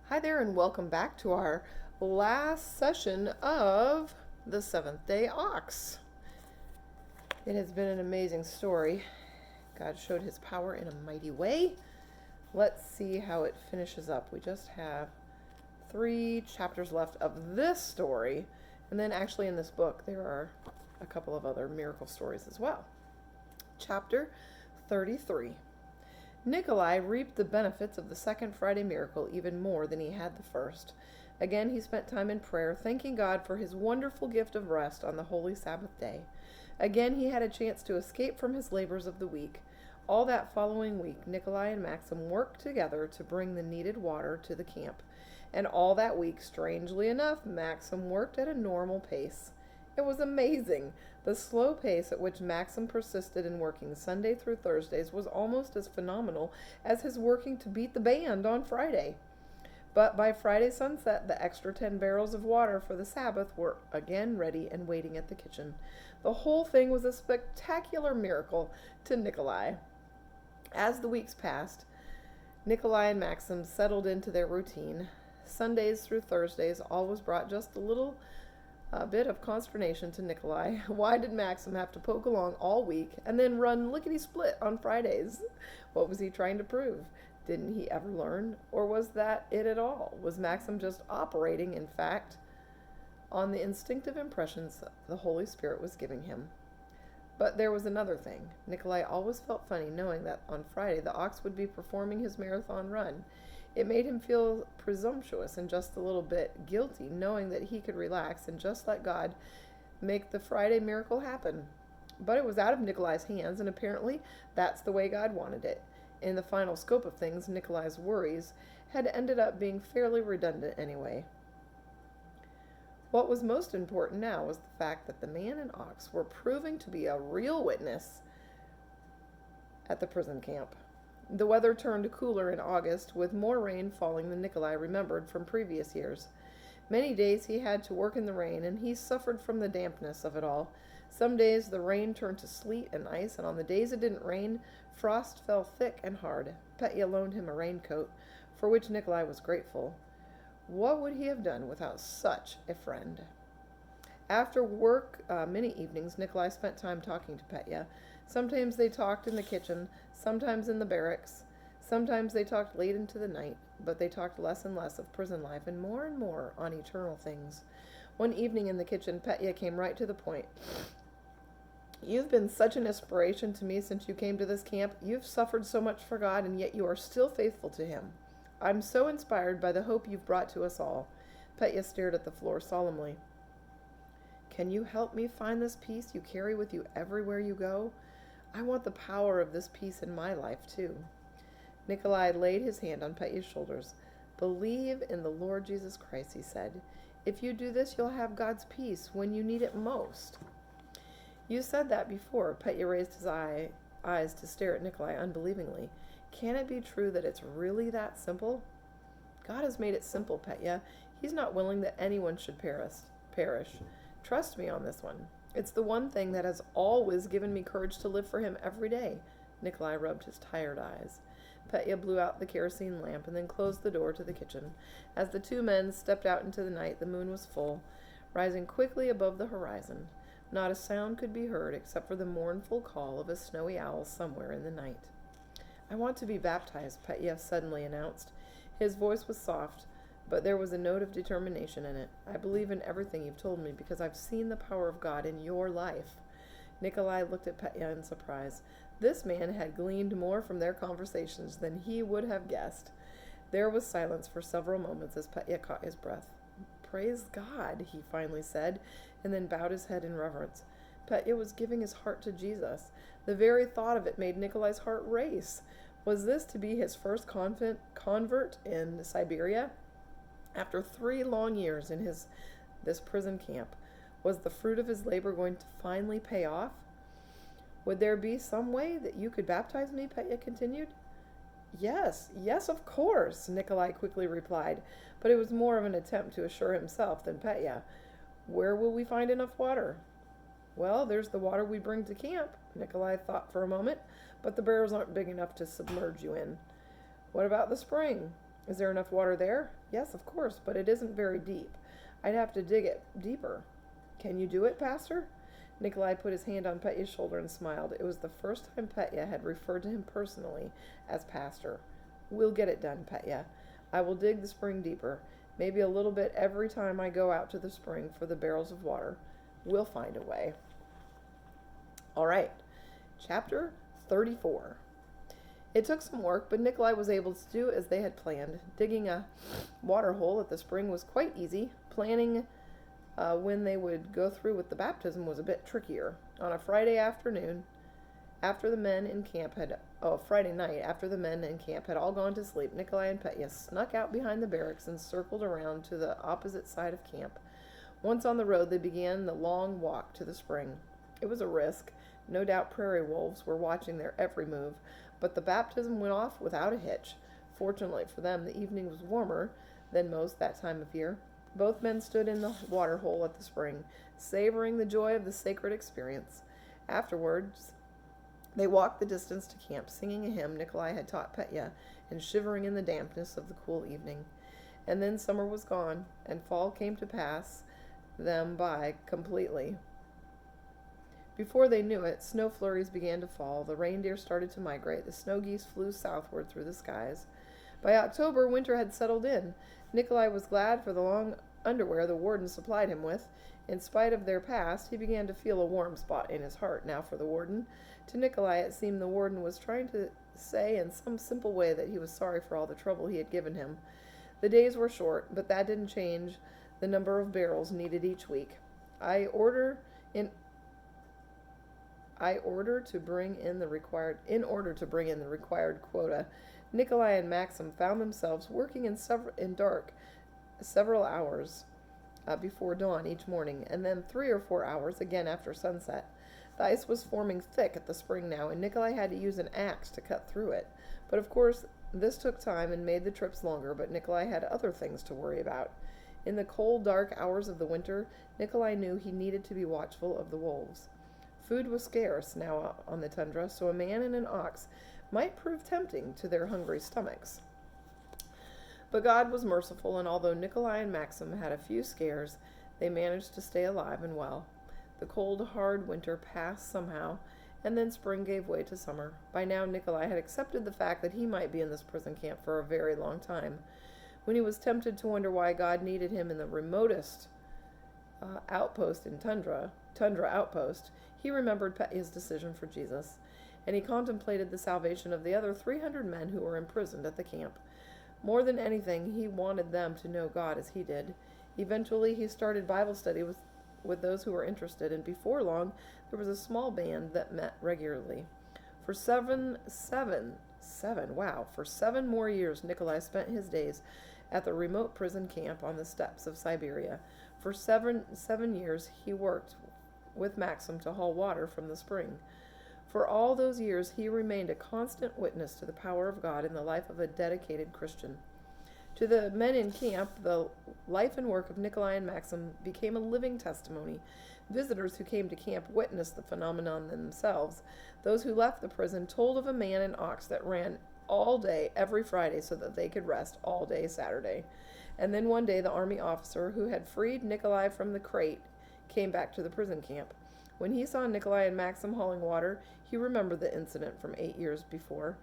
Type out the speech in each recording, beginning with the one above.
Hi there, and welcome back to our last session of the Seventh Day Ox. It has been an amazing story. God showed his power in a mighty way. Let's see how it finishes up. We just have 3 chapters left of this story, and then actually in this book there are a couple of other miracle stories as well. Chapter 33. Nikolai reaped the benefits of the second Friday miracle even more than he had the first. Again, he spent time in prayer, thanking God for his wonderful gift of rest on the holy Sabbath day. Again, he had a chance to escape from his labors of the week. All that following week, Nikolai and Maxim worked together to bring the needed water to the camp. And all that week, strangely enough, Maxim worked at a normal pace. It was amazing. The slow pace at which Maxim persisted in working Sunday through Thursdays was almost as phenomenal as his working to beat the band on Friday. But by Friday sunset, the extra 10 barrels of water for the Sabbath were again ready and waiting at the kitchen. The whole thing was a spectacular miracle to Nikolai. As the weeks passed, Nikolai and Maxim settled into their routine. Sundays through Thursdays always brought just a bit of consternation to Nikolai. Why did Maxim have to poke along all week and then run lickety-split on Fridays? What was he trying to prove? Didn't he ever learn? Or was that it at all? Was Maxim just operating, in fact, on the instinctive impressions the Holy Spirit was giving him? But there was another thing. Nikolai always felt funny knowing that on Friday the ox would be performing his marathon run. It made him feel presumptuous and just a little bit guilty, knowing that he could relax and just let God make the Friday miracle happen. But it was out of Nikolai's hands, and apparently that's the way God wanted it. In the final scope of things, Nikolai's worries had ended up being fairly redundant anyway. What was most important now was the fact that the man and ox were proving to be a real witness at the prison camp. The weather turned cooler in August, with more rain falling than Nikolai remembered from previous years. Many days he had to work in the rain, and he suffered from the dampness of it all. Some days the rain turned to sleet and ice, and on the days it didn't rain, frost fell thick and hard. Petya loaned him a raincoat, for which Nikolai was grateful. What would he have done without such a friend? After work, many evenings, Nikolai spent time talking to Petya. Sometimes they talked in the kitchen, sometimes in the barracks. Sometimes they talked late into the night, but they talked less and less of prison life and more on eternal things. One evening in the kitchen, Petya came right to the point. You've been such an inspiration to me since you came to this camp. You've suffered so much for God, and yet you are still faithful to Him. I'm so inspired by the hope you've brought to us all. Petya stared at the floor solemnly. Can you help me find this peace you carry with you everywhere you go? I want the power of this peace in my life, too. Nikolai laid his hand on Petya's shoulders. Believe in the Lord Jesus Christ, he said. If you do this, you'll have God's peace when you need it most. You said that before. Petya raised his eyes to stare at Nikolai unbelievingly. Can it be true that it's really that simple? God has made it simple, Petya. He's not willing that anyone should perish. Trust me on this one. It's the one thing that has always given me courage to live for him every day. Nikolai rubbed his tired eyes. Petya blew out the kerosene lamp and then closed the door to the kitchen. As the two men stepped out into the night, the moon was full, rising quickly above the horizon. Not a sound could be heard except for the mournful call of a snowy owl somewhere in the night. I want to be baptized, Petya suddenly announced. His voice was soft, but there was a note of determination in it. I believe in everything you've told me because I've seen the power of God in your life. Nikolai looked at Petya in surprise. This man had gleaned more from their conversations than he would have guessed. There was silence for several moments as Petya caught his breath. Praise God, he finally said, and then bowed his head in reverence. Petya was giving his heart to Jesus. The very thought of it made Nikolai's heart race. Was this to be his first convert in Siberia? After 3 long years in this prison camp, was the fruit of his labor going to finally pay off? Would there be some way that you could baptize me? Petya continued. Yes, of course, Nikolai quickly replied, but it was more of an attempt to assure himself than Petya. Where will we find enough water? Well, there's the water we bring to camp. Nikolai thought for a moment, but the barrels aren't big enough to submerge you in. What about the spring? Is there enough water there? Yes, of course, but it isn't very deep. I'd have to dig it deeper. Can you do it, Pastor? Nikolai put his hand on Petya's shoulder and smiled. It was the first time Petya had referred to him personally as Pastor. We'll get it done, Petya. I will dig the spring deeper, maybe a little bit every time I go out to the spring for the barrels of water. We'll find a way. All right, chapter 34. It took some work, but Nikolai was able to do as they had planned. Digging a water hole at the spring was quite easy. Planning when they would go through with the baptism was a bit trickier. On a Friday afternoon, after the men in camp had Friday night, after the men in camp had all gone to sleep, Nikolai and Petya snuck out behind the barracks and circled around to the opposite side of camp. Once on the road, they began the long walk to the spring. It was a risk. No doubt prairie wolves were watching their every move, but the baptism went off without a hitch. Fortunately for them, the evening was warmer than most that time of year. Both men stood in the water hole at the spring, savoring the joy of the sacred experience. Afterwards, they walked the distance to camp, singing a hymn Nikolai had taught Petya, and shivering in the dampness of the cool evening. And then summer was gone, and fall came to pass them by completely. Before they knew it, snow flurries began to fall, the reindeer started to migrate, the snow geese flew southward through the skies. By October, winter had settled in. Nikolai was glad for the long underwear the warden supplied him with. In spite of their past, he began to feel a warm spot in his heart now for the warden. To Nikolai, it seemed the warden was trying to say in some simple way that he was sorry for all the trouble he had given him. The days were short, but that didn't change the number of barrels needed each week. In order to bring in the required quota, Nikolai and Maxim found themselves working in dark several hours before dawn each morning, and then 3 or 4 hours again after sunset. The ice was forming thick at the spring now, and Nikolai had to use an axe to cut through it. But of course, this took time and made the trips longer, but Nikolai had other things to worry about. In the cold, dark hours of the winter, Nikolai knew he needed to be watchful of the wolves. Food was scarce now on the tundra, so a man and an ox might prove tempting to their hungry stomachs. But God was merciful, and although Nikolai and Maxim had a few scares, they managed to stay alive and well. The cold, hard winter passed somehow, and then spring gave way to summer. By now, Nikolai had accepted the fact that he might be in this prison camp for a very long time. When he was tempted to wonder why God needed him in the remotest tundra outpost, he remembered Petya's decision for Jesus, and he contemplated the salvation of the other 300 men who were imprisoned at the camp. More than anything, he wanted them to know God as he did. Eventually, he started Bible study with those who were interested, and before long, there was a small band that met regularly. For seven more years, Nikolai spent his days at the remote prison camp on the steppes of Siberia. For seven years, he worked with Maxim to haul water from the spring. For all those years, he remained a constant witness to the power of God in the life of a dedicated Christian. To the men in camp, the life and work of Nikolai and Maxim became a living testimony. Visitors who came to camp witnessed the phenomenon themselves. Those who left the prison told of a man and ox that ran all day every Friday so that they could rest all day Saturday. And then one day the army officer who had freed Nikolai from the crate came back to the prison camp. When he saw Nikolai and Maxim hauling water, he remembered the incident from 8 years before.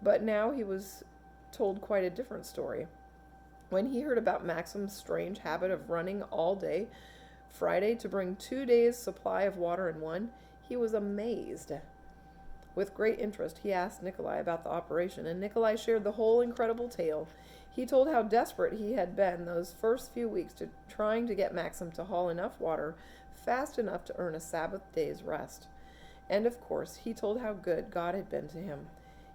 But now he was told quite a different story. When he heard about Maxim's strange habit of running all day Friday to bring 2 days' supply of water in one, he was amazed. With great interest, he asked Nikolai about the operation, and Nikolai shared the whole incredible tale. He told how desperate he had been those first few weeks to trying to get Maxim to haul enough water fast enough to earn a Sabbath day's rest. And of course, he told how good God had been to him.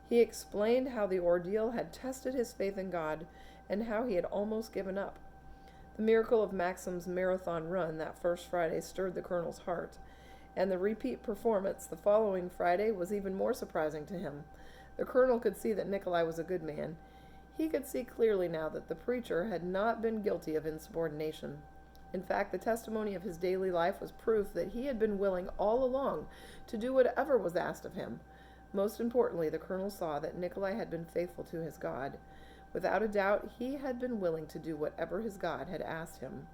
He explained how the ordeal had tested his faith in God and how he had almost given up. The miracle of Maxim's marathon run that first Friday stirred the colonel's heart, and the repeat performance the following Friday was even more surprising to him. The colonel could see that Nikolai was a good man. He could see clearly now that the preacher had not been guilty of insubordination. In fact, the testimony of his daily life was proof that he had been willing all along to do whatever was asked of him. Most importantly, the colonel saw that Nikolai had been faithful to his God. Without a doubt, he had been willing to do whatever his God had asked him.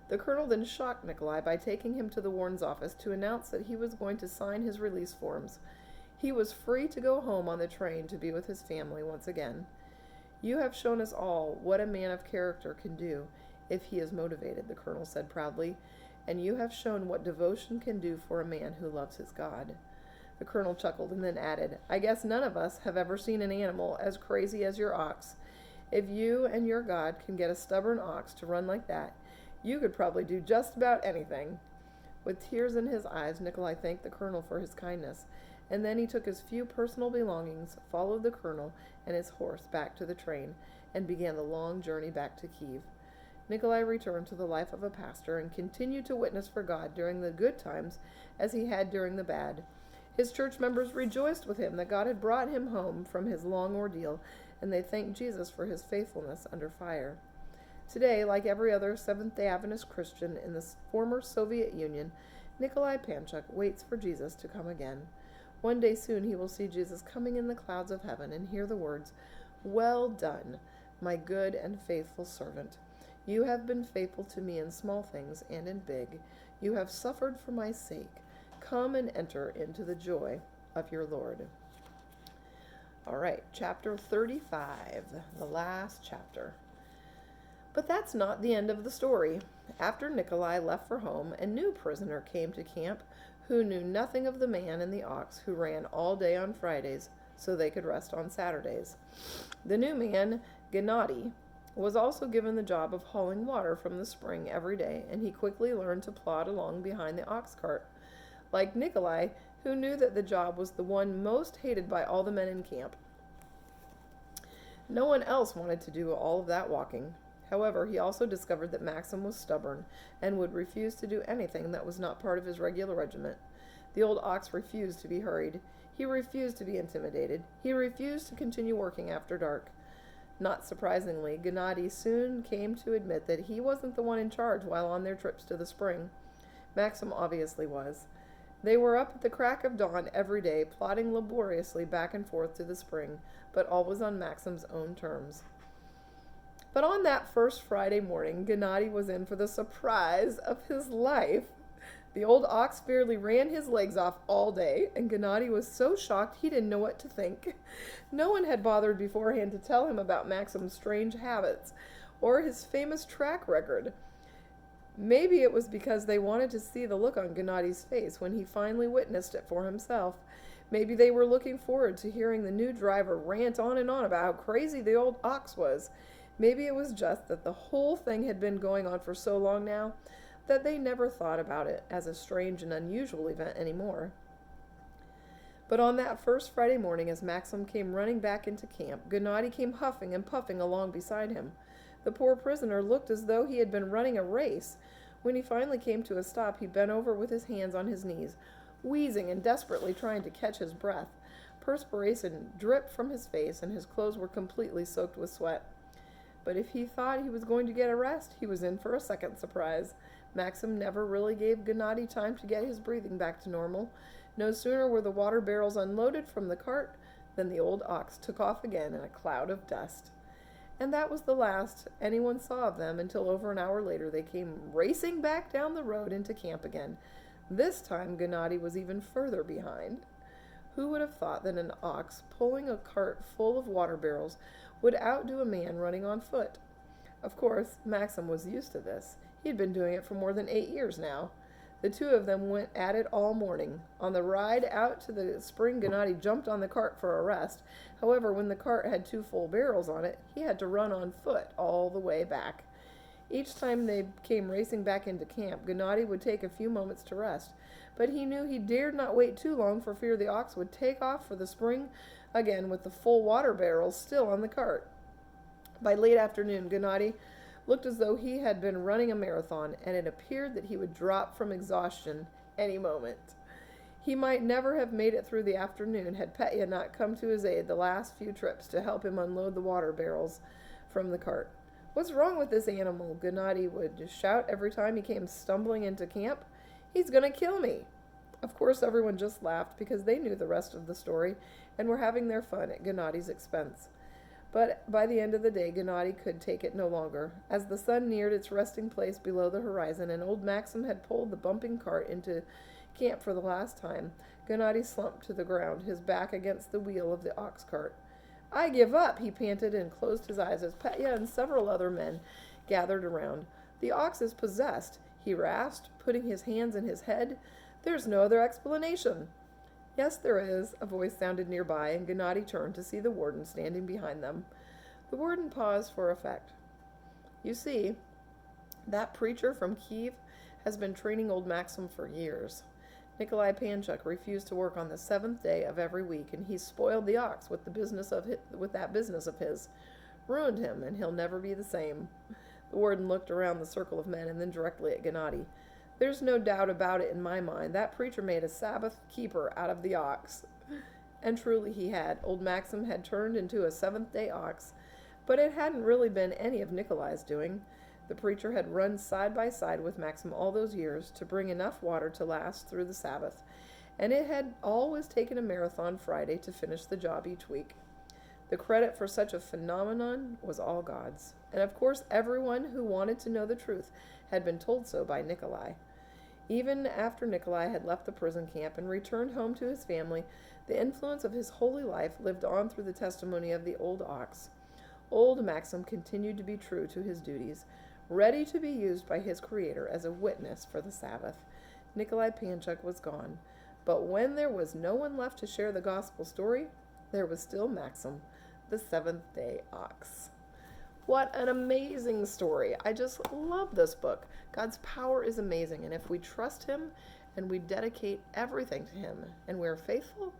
The colonel then shocked Nikolai by taking him to the warden's office to announce that he was going to sign his release forms. He was free to go home on the train to be with his family once again. "You have shown us all what a man of character can do if he is motivated," the colonel said proudly, "and you have shown what devotion can do for a man who loves his God." The colonel chuckled and then added, "I guess none of us have ever seen an animal as crazy as your ox. If you and your God can get a stubborn ox to run like that, you could probably do just about anything." With tears in his eyes, Nikolai thanked the colonel for his kindness, and then he took his few personal belongings, followed the colonel and his horse back to the train, and began the long journey back to Kiev. Nikolai returned to the life of a pastor and continued to witness for God during the good times as he had during the bad. His church members rejoiced with him that God had brought him home from his long ordeal, and they thanked Jesus for his faithfulness under fire. Today, like every other Seventh-day Adventist Christian in the former Soviet Union, Nikolai Panchuk waits for Jesus to come again. One day soon he will see Jesus coming in the clouds of heaven and hear the words, "Well done, my good and faithful servant. You have been faithful to me in small things and in big. You have suffered for my sake. Come and enter into the joy of your Lord." All right, chapter 35, the last chapter. But that's not the end of the story. After Nikolai left for home, a new prisoner came to camp who knew nothing of the man and the ox who ran all day on Fridays so they could rest on Saturdays. The new man, Gennady, was also given the job of hauling water from the spring every day, and he quickly learned to plod along behind the ox cart. Like Nikolai, who knew that the job was the one most hated by all the men in camp. No one else wanted to do all of that walking. However, he also discovered that Maxim was stubborn and would refuse to do anything that was not part of his regular regiment. The old ox refused to be hurried. He refused to be intimidated. He refused to continue working after dark. Not surprisingly, Gennady soon came to admit that he wasn't the one in charge while on their trips to the spring. Maxim obviously was. They were up at the crack of dawn every day, plodding laboriously back and forth to the spring, but always on Maxim's own terms. But on that first Friday morning, Gennady was in for the surprise of his life. The old ox fairly ran his legs off all day, and Gennady was so shocked he didn't know what to think. No one had bothered beforehand to tell him about Maxim's strange habits or his famous track record. Maybe it was because they wanted to see the look on Gennady's face when he finally witnessed it for himself. Maybe they were looking forward to hearing the new driver rant on and on about how crazy the old ox was. Maybe it was just that the whole thing had been going on for so long now that they never thought about it as a strange and unusual event anymore. But on that first Friday morning, as Maxim came running back into camp, Gennady came huffing and puffing along beside him. The poor prisoner looked as though he had been running a race. When he finally came to a stop, he bent over with his hands on his knees, wheezing and desperately trying to catch his breath. Perspiration dripped from his face, and his clothes were completely soaked with sweat. But if he thought he was going to get a rest, he was in for a second surprise. Maxim never really gave Gennady time to get his breathing back to normal. No sooner were the water barrels unloaded from the cart than the old ox took off again in a cloud of dust. And that was the last anyone saw of them until over an hour later they came racing back down the road into camp again. This time Gennady was even further behind. Who would have thought that an ox pulling a cart full of water barrels would outdo a man running on foot? Of course, Maxim was used to this. He had been doing it for more than 8 years now. The two of them went at it all morning. On the ride out to the spring, Gennady jumped on the cart for a rest. However, when the cart had 2 full barrels on it, he had to run on foot all the way back. Each time they came racing back into camp, Gennady would take a few moments to rest, but he knew he dared not wait too long for fear the ox would take off for the spring again with the full water barrels still on the cart. By late afternoon, Gennady looked as though he had been running a marathon, and it appeared that he would drop from exhaustion any moment. He might never have made it through the afternoon had Petya not come to his aid the last few trips to help him unload the water barrels from the cart. "What's wrong with this animal?" Gennady would shout every time he came stumbling into camp. "He's going to kill me." Of course, everyone just laughed because they knew the rest of the story and were having their fun at Gennady's expense. But by the end of the day, Gennady could take it no longer. As the sun neared its resting place below the horizon, and old Maxim had pulled the bumping cart into camp for the last time, Gennady slumped to the ground, his back against the wheel of the ox cart. "I give up," he panted and closed his eyes as Petya and several other men gathered around. "The ox is possessed," he rasped, putting his hands in his head. "There's no other explanation." "Yes, there is," a voice sounded nearby, and Gennady turned to see the warden standing behind them. The warden paused for effect. "You see, that preacher from Kiev has been training old Maxim for years. Nikolai Panchuk refused to work on the 7th day of every week, and he's spoiled the ox with that business of his. Ruined him, and he'll never be the same." The warden looked around the circle of men and then directly at Gennady. "There's no doubt about it in my mind. That preacher made a Sabbath keeper out of the ox." And truly he had. Old Maxim had turned into a 7th-day ox, but it hadn't really been any of Nikolai's doing. The preacher had run side by side with Maxim all those years to bring enough water to last through the Sabbath, and it had always taken a marathon Friday to finish the job each week. The credit for such a phenomenon was all God's, and of course everyone who wanted to know the truth had been told so by Nikolai. Even after Nikolai had left the prison camp and returned home to his family, the influence of his holy life lived on through the testimony of the old ox. Old Maxim continued to be true to his duties, ready to be used by his Creator as a witness for the Sabbath. Nikolai Panchuk was gone, but when there was no one left to share the gospel story, there was still Maxim, the 7th-day ox. What an amazing story. I just love this book. God's power is amazing, and if we trust Him and we dedicate everything to Him and we're faithful,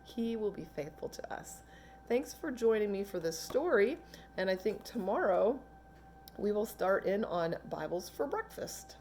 He will be faithful to us. Thanks for joining me for this story, and I think tomorrow we will start in on Bibles for breakfast.